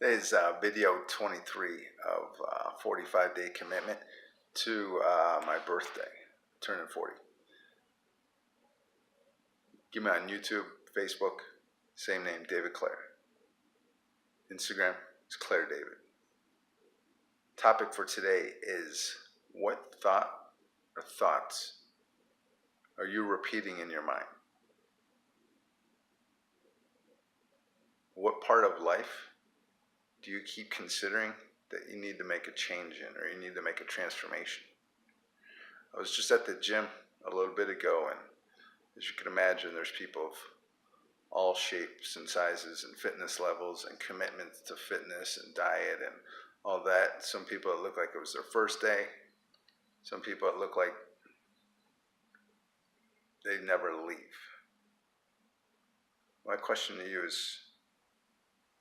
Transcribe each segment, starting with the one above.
Today's video 23 of 45-day commitment to my birthday, turning 40. Give me on YouTube, Facebook, same name, David Clare. Instagram is Clare David. Topic for today is, what thought or thoughts are you repeating in your mind? What part of life do you keep considering that you need to make a change in, or you need to make a transformation? I was just at the gym a little bit ago, and as you can imagine, there's people of all shapes and sizes and fitness levels and commitments to fitness and diet and all that. Some people that look like it was their first day. Some people that look like they never leave. My question to you is,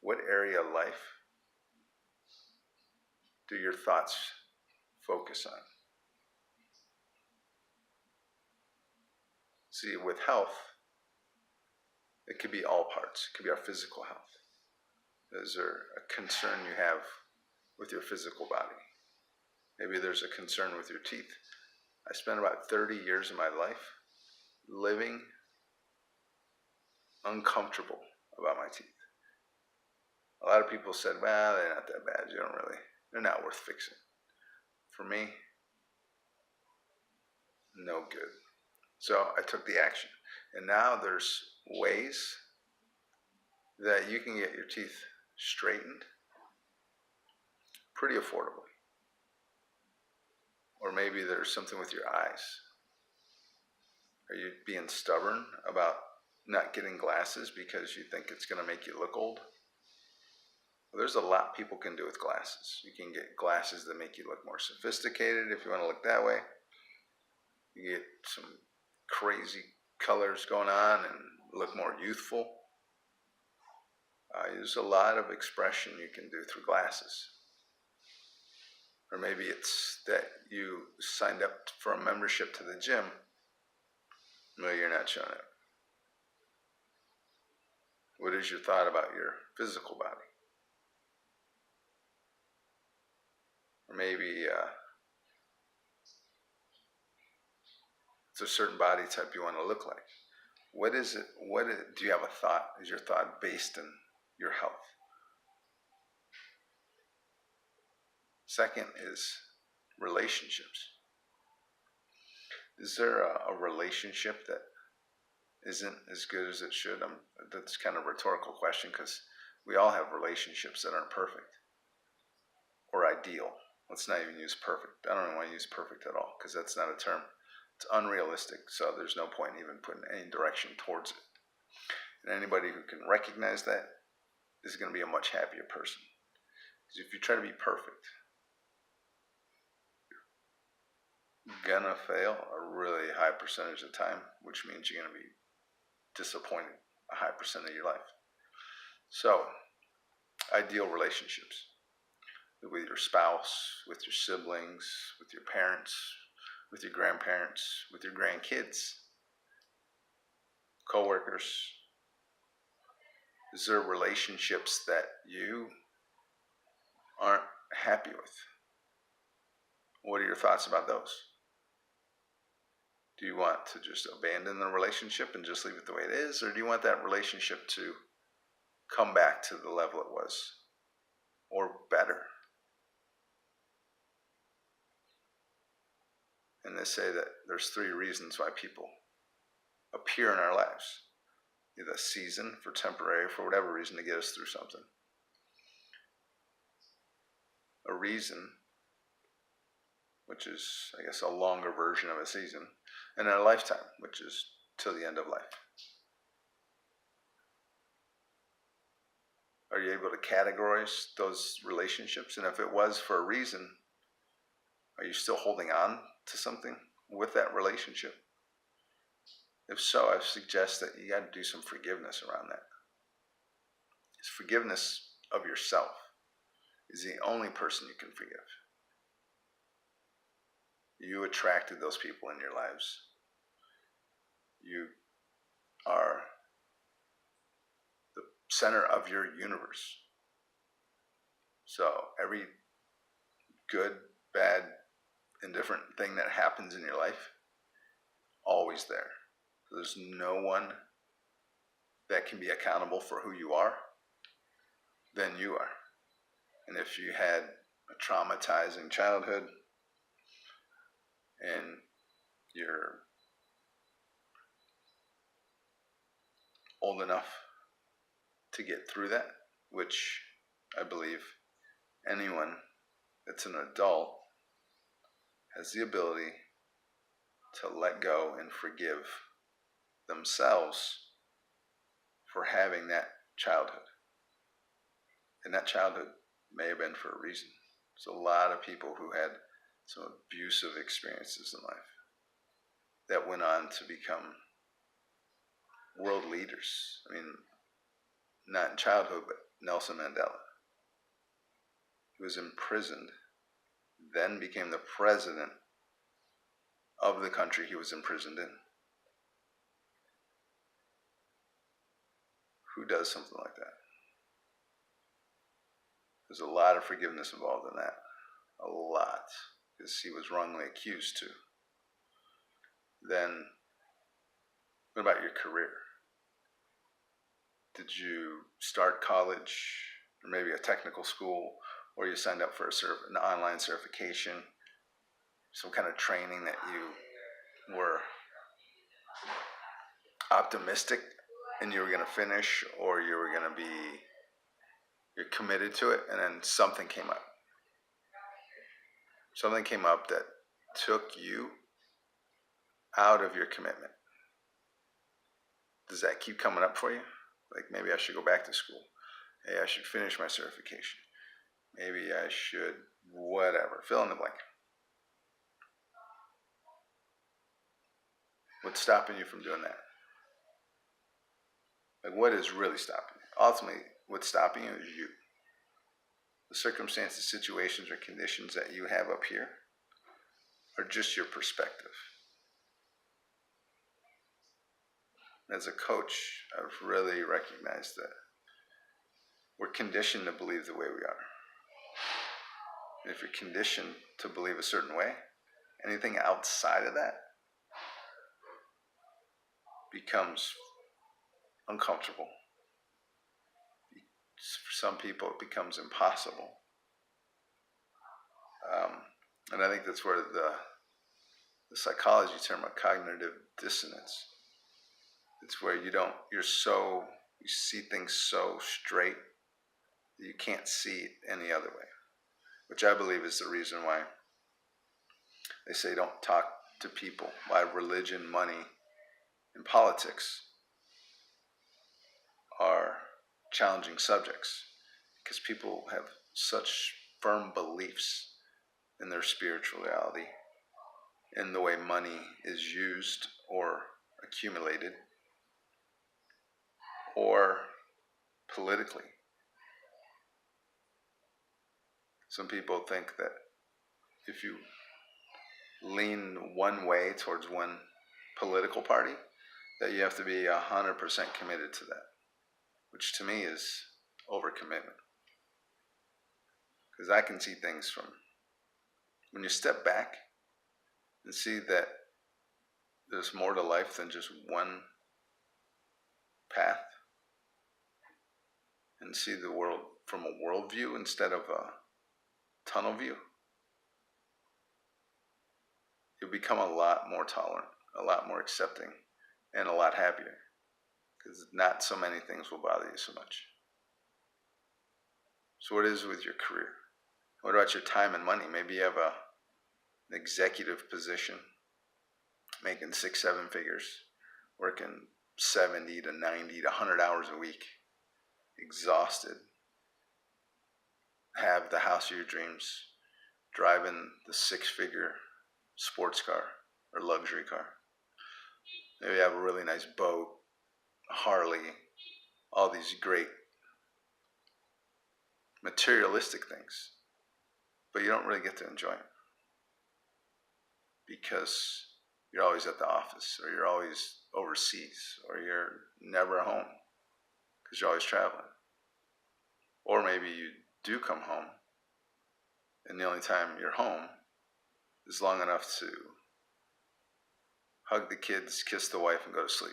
what area of life do your thoughts focus on? See, with health, it could be all parts. It could be our physical health. Is there a concern you have with your physical body? Maybe there's a concern with your teeth. I spent about 30 years of my life living uncomfortable about my teeth. A lot of people said, well, they're not that bad. They're not worth fixing. For me, no good. So I took the action. And now there's ways that you can get your teeth straightened pretty affordably. Or maybe there's something with your eyes. Are you being stubborn about not getting glasses because you think it's going to make you look old? Well, there's a lot people can do with glasses. You can get glasses that make you look more sophisticated if you want to look that way. You get some crazy colors going on and look more youthful. There's a lot of expression you can do through glasses. Or maybe it's that you signed up for a membership to the gym. No, you're not showing up. What is your thought about your physical body? Or maybe it's a certain body type you want to look like. What is it? Do you have a thought? Is your thought based in your health? Second is relationships. Is there a relationship that isn't as good as it should? That's kind of a rhetorical question, because we all have relationships that aren't perfect or ideal. Let's not even use perfect. I don't even want to use perfect at all, because that's not a term. It's unrealistic, so there's no point in even putting any direction towards it. And anybody who can recognize that is going to be a much happier person. Because if you try to be perfect, you're gonna fail a really high percentage of the time, which means you're gonna be disappointed a high percent of your life. So, ideal relationships with your spouse, with your siblings, with your parents, with your grandparents, with your grandkids, coworkers. Is there relationships that you aren't happy with? What are your thoughts about those? Do you want to just abandon the relationship and just leave it the way it is? Or do you want that relationship to come back to the level it was, or better? And they say that there's 3 reasons why people appear in our lives. Either a season, for temporary, for whatever reason, to get us through something. A reason, which is, I guess, a longer version of a season. And then a lifetime, which is till the end of life. Are you able to categorize those relationships? And if it was for a reason, are you still holding on to something with that relationship? If so, I suggest that you got to do some forgiveness around that. It's forgiveness of yourself is the only person you can forgive. You attracted those people in your lives. You are the center of your universe. So every good, bad, indifferent thing that happens in your life, always there. There's no one that can be accountable for who you are than you are. And if you had a traumatizing childhood and you're old enough to get through that, which I believe anyone that's an adult has the ability to let go and forgive themselves for having that childhood. And that childhood may have been for a reason. There's a lot of people who had some abusive experiences in life that went on to become world leaders. I mean, not in childhood, but Nelson Mandela. He was imprisoned, then became the president of the country he was imprisoned in. Who does something like that? There's a lot of forgiveness involved in that. A lot. Because he was wrongly accused too. Then, what about your career? Did you start college, or maybe a technical school, or you signed up for an online certification, some kind of training that you were optimistic and you were going to finish, or you're committed to it, and then something came up. Something came up that took you out of your commitment. Does that keep coming up for you? Like, maybe I should go back to school. Hey, I should finish my certification. Maybe I should whatever. Fill in the blank. What's stopping you from doing that? Like, what is really stopping you? Ultimately, what's stopping you is you. The circumstances, situations, or conditions that you have up here are just your perspective. As a coach, I've really recognized that we're conditioned to believe the way we are. And if you're conditioned to believe a certain way, anything outside of that becomes uncomfortable. For some people, it becomes impossible. And I think that's where the psychology term of cognitive dissonance, it's where you see things so straight that you can't see it any other way, which I believe is the reason why they say don't talk to people, why religion, money, and politics are challenging subjects, because people have such firm beliefs in their spirituality, in the way money is used or accumulated, or politically. Some people think that if you lean one way towards one political party, that you have to be 100% committed to that, which to me is overcommitment. Because I can see things from when you step back and see that there's more to life than just one path, and see the world from a worldview instead of a tunnel view, you'll become a lot more tolerant, a lot more accepting, and a lot happier, because not so many things will bother you so much. So what is it with your career? What about your time and money? Maybe you have an executive position, making 6-7 figures, working 70 to 90 to 100 hours a week, exhausted, have the house of your dreams, driving the 6-figure sports car or luxury car. Maybe you have a really nice boat, a Harley, all these great materialistic things, but you don't really get to enjoy it because you're always at the office, or you're always overseas, or you're never home because you're always traveling. Or maybe you do come home and the only time you're home is long enough to hug the kids, kiss the wife, and go to sleep.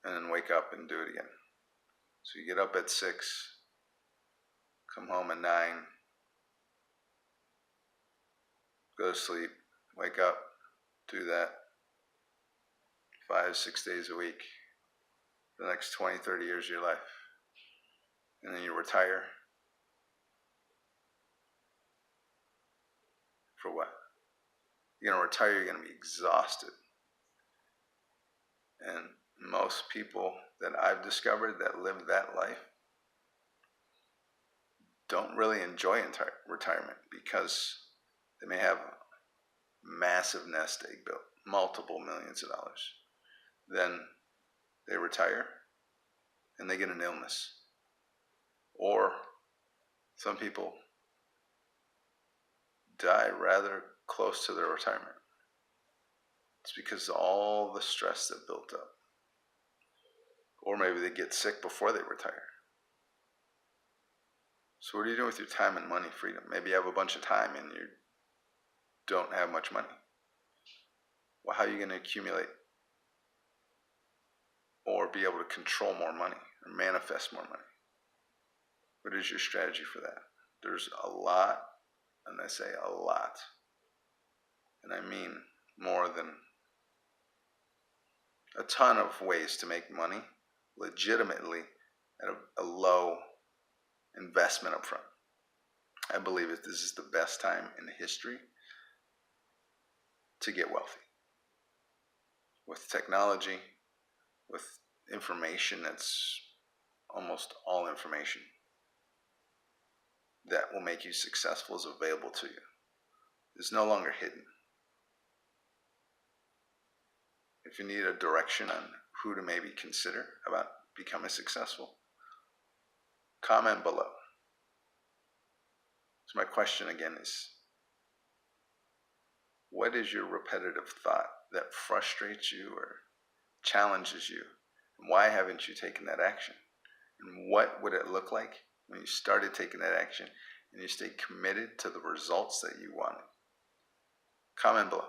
And then wake up and do it again. So you get up at 6, come home at 9, go to sleep, wake up, do that 5, 6 days a week for the next 20, 30 years of your life. And then you retire. For what? You're going to retire, you're going to be exhausted. And most people that I've discovered that live that life don't really enjoy retirement because they may have a massive nest egg built, multiple millions of dollars. Then they retire and they get an illness. Or some people die rather close to their retirement. It's because of all the stress that built up. Or maybe they get sick before they retire. So what are you doing with your time and money freedom? Maybe you have a bunch of time and you don't have much money. Well, how are you going to accumulate or be able to control more money or manifest more money? What is your strategy for that? There's a lot, and I say a lot, and I mean more than a ton of ways to make money legitimately at a low investment up front. I believe that this is the best time in history to get wealthy. With technology, with information that's almost all information that will make you successful is available to you. It's no longer hidden. If you need a direction on who to maybe consider about becoming successful, comment below. So my question again is, what is your repetitive thought that frustrates you or challenges you? And why haven't you taken that action? And what would it look like when you started taking that action and you stayed committed to the results that you wanted? Comment below.